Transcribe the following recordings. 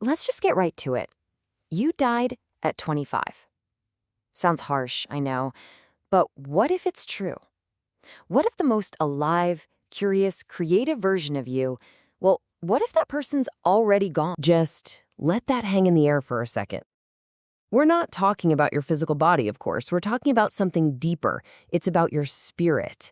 let's just get right to it. You died at 25. Sounds harsh, I know, but what if it's true? What if the most alive, curious, creative version of you, well, what if that person's already gone? Just let that hang in the air for a second. We're not talking about your physical body, of course. We're talking about something deeper. It's about your spirit.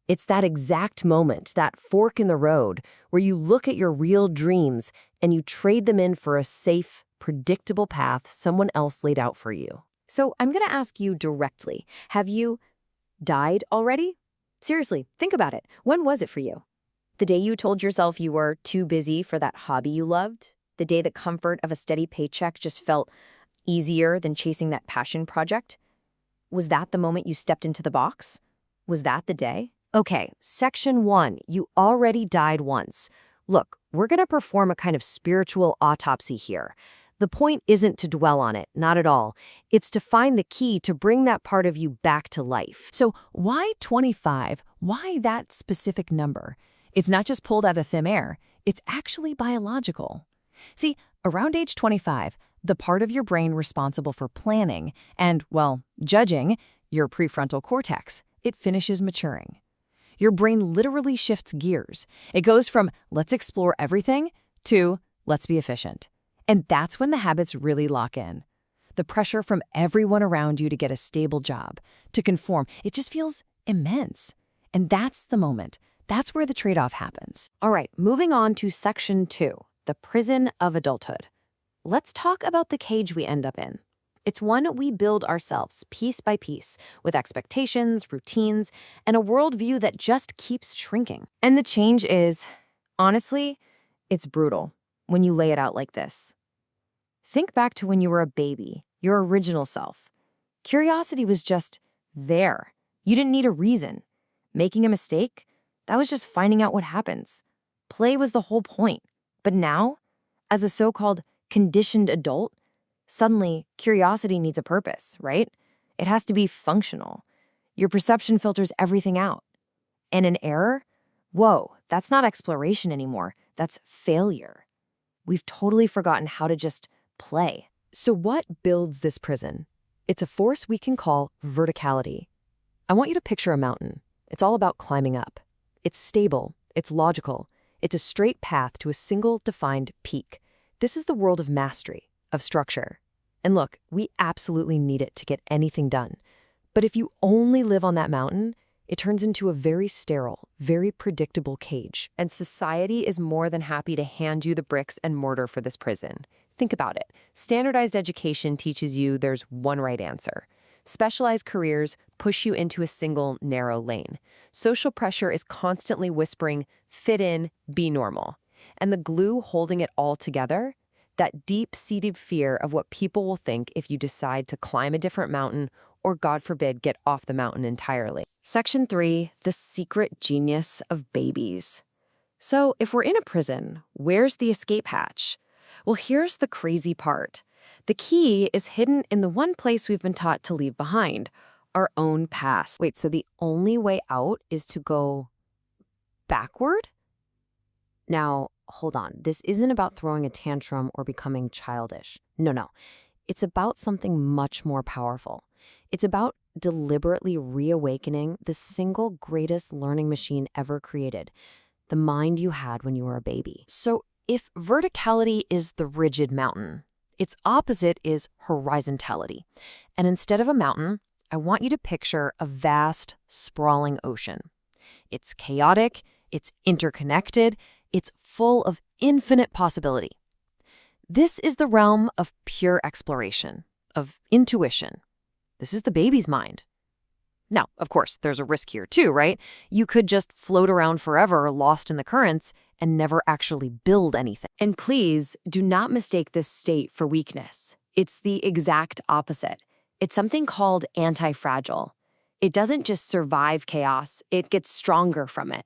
It's that exact moment, that fork in the road, where you look at your real dreams and you trade them in for a safe, predictable path someone else laid out for you. So I'm going to ask you directly, have you died already? Seriously, think about it. When was it for you? The day you told yourself you were too busy for that hobby you loved? The day the comfort of a steady paycheck just felt easier than chasing that passion project? Was that the moment you stepped into the box? Was that the day? Okay, section 1, you already died once. Look, we're going to perform a kind of spiritual autopsy here. The point isn't to dwell on it, not at all. It's to find the key to bring that part of you back to life. So why 25? Why that specific number? It's not just pulled out of thin air. It's actually biological. See, around age 25, the part of your brain responsible for planning and, well, judging, your prefrontal cortex, it finishes maturing. Your brain literally shifts gears. It goes from, let's explore everything, to, let's be efficient. And that's when the habits really lock in. The pressure from everyone around you to get a stable job, to conform, it just feels immense. And that's the moment. That's where the trade-off happens. All right, moving on to section 2, the prison of adulthood. Let's talk about the cage we end up in. It's one we build ourselves, piece by piece, with expectations, routines, and a worldview that just keeps shrinking. And the change is, honestly, it's brutal when you lay it out like this. Think back to when you were a baby, your original self. Curiosity was just there. You didn't need a reason. Making a mistake? That was just finding out what happens. Play was the whole point. But now, as a so-called conditioned adult, suddenly curiosity needs a purpose, right? It has to be functional. Your perception filters everything out. And an error? Whoa, that's not exploration anymore. That's failure. We've totally forgotten how to just play. So what builds this prison? It's a force we can call verticality. I want you to picture a mountain. It's all about climbing up. It's stable. It's logical. It's a straight path to a single defined peak. This is the world of mastery, of structure. And look, we absolutely need it to get anything done. But if you only live on that mountain, it turns into a very sterile, very predictable cage. And society is more than happy to hand you the bricks and mortar for this prison. Think about it. Standardized education teaches you there's one right answer. Specialized careers push you into a single, narrow lane. Social pressure is constantly whispering, fit in, be normal. And the glue holding it all together? That deep-seated fear of what people will think if you decide to climb a different mountain or, God forbid, get off the mountain entirely. Section 3, the secret genius of babies. So if we're in a prison, where's the escape hatch? Well, here's the crazy part. The key is hidden in the one place we've been taught to leave behind, our own past. Wait, so the only way out is to go backward? Now, hold on. This isn't about throwing a tantrum or becoming childish. No. It's about something much more powerful. It's about deliberately reawakening the single greatest learning machine ever created, the mind you had when you were a baby. So if verticality is the rigid mountain, its opposite is horizontality. And instead of a mountain, I want you to picture a vast, sprawling ocean. It's chaotic, it's interconnected, it's full of infinite possibility. This is the realm of pure exploration, of intuition. This is the baby's mind. Now, of course, there's a risk here too, right? You could just float around forever, lost in the currents, and never actually build anything. And please, do not mistake this state for weakness. It's the exact opposite. It's something called anti-fragile. It doesn't just survive chaos, it gets stronger from it.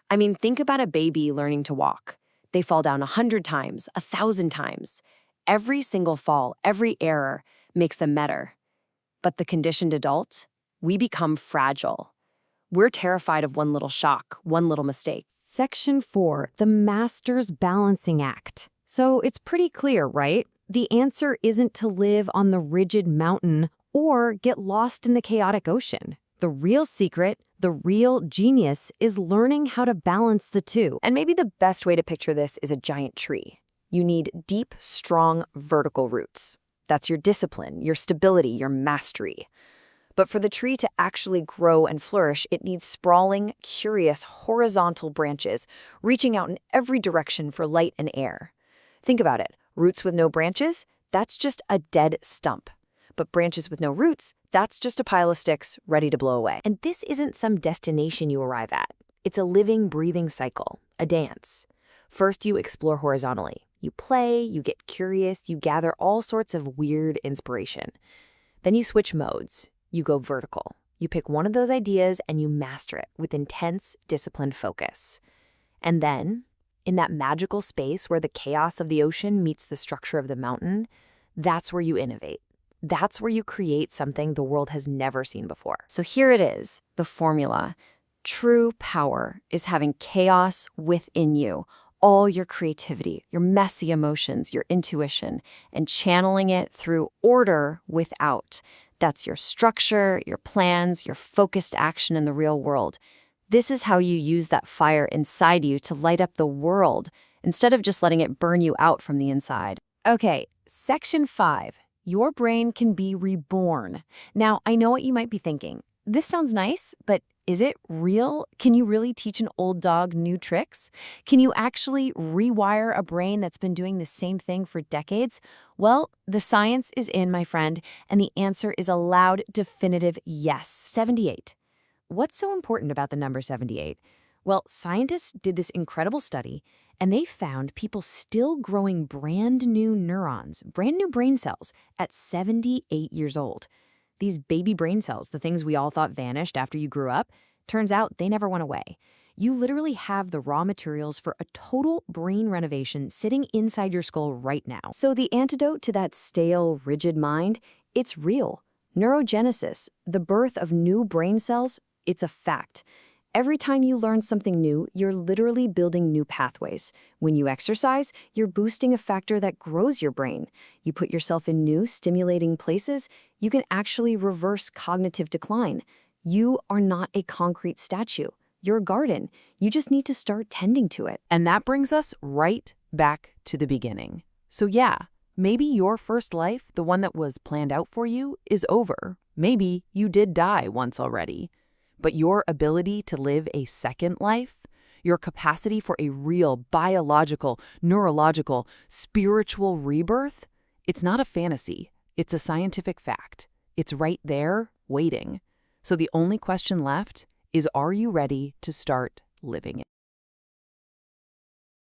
I mean, think about a baby learning to walk. They fall down 100 times, 1,000 times. Every single fall, every error makes them better. But the conditioned adult, we become fragile. We're terrified of one little shock, one little mistake. Section 4, the master's balancing act. So it's pretty clear, right? The answer isn't to live on the rigid mountain or get lost in the chaotic ocean. The real secret, the real genius, is learning how to balance the two. And maybe the best way to picture this is a giant tree. You need deep, strong, vertical roots. That's your discipline, your stability, your mastery. But for the tree to actually grow and flourish, it needs sprawling, curious, horizontal branches, reaching out in every direction for light and air. Think about it. Roots with no branches? That's just a dead stump. But branches with no roots? That's just a pile of sticks ready to blow away. And this isn't some destination you arrive at. It's a living, breathing cycle, a dance. First, you explore horizontally. You play, you get curious, you gather all sorts of weird inspiration. Then you switch modes. You go vertical. You pick one of those ideas and you master it with intense, disciplined focus. And then, in that magical space where the chaos of the ocean meets the structure of the mountain, that's where you innovate. That's where you create something the world has never seen before. So here it is, the formula. True power is having chaos within you, all your creativity, your messy emotions, your intuition, and channeling it through order without. That's your structure, your plans, your focused action in the real world. This is how you use that fire inside you to light up the world, instead of just letting it burn you out from the inside. Okay, section 5. Your brain can be reborn. Now, I know what you might be thinking. This sounds nice, but is it real? Can you really teach an old dog new tricks? Can you actually rewire a brain that's been doing the same thing for decades? Well, the science is in, my friend, and the answer is a loud, definitive yes. 78. What's so important about the number 78? Well, scientists did this incredible study, and they found people still growing brand new neurons, brand new brain cells, at 78 years old. These baby brain cells, the things we all thought vanished after you grew up, turns out they never went away. You literally have the raw materials for a total brain renovation sitting inside your skull right now. So the antidote to that stale, rigid mind, it's real. Neurogenesis, the birth of new brain cells, it's a fact. Every time you learn something new, you're literally building new pathways. When you exercise, you're boosting a factor that grows your brain. You put yourself in new, stimulating places, you can actually reverse cognitive decline. You are not a concrete statue. You're a garden. You just need to start tending to it. And that brings us right back to the beginning. So yeah, maybe your first life, the one that was planned out for you, is over. Maybe you did die once already. But your ability to live a second life, your capacity for a real biological, neurological, spiritual rebirth, it's not a fantasy. It's a scientific fact. It's right there, waiting. So the only question left is, are you ready to start living it?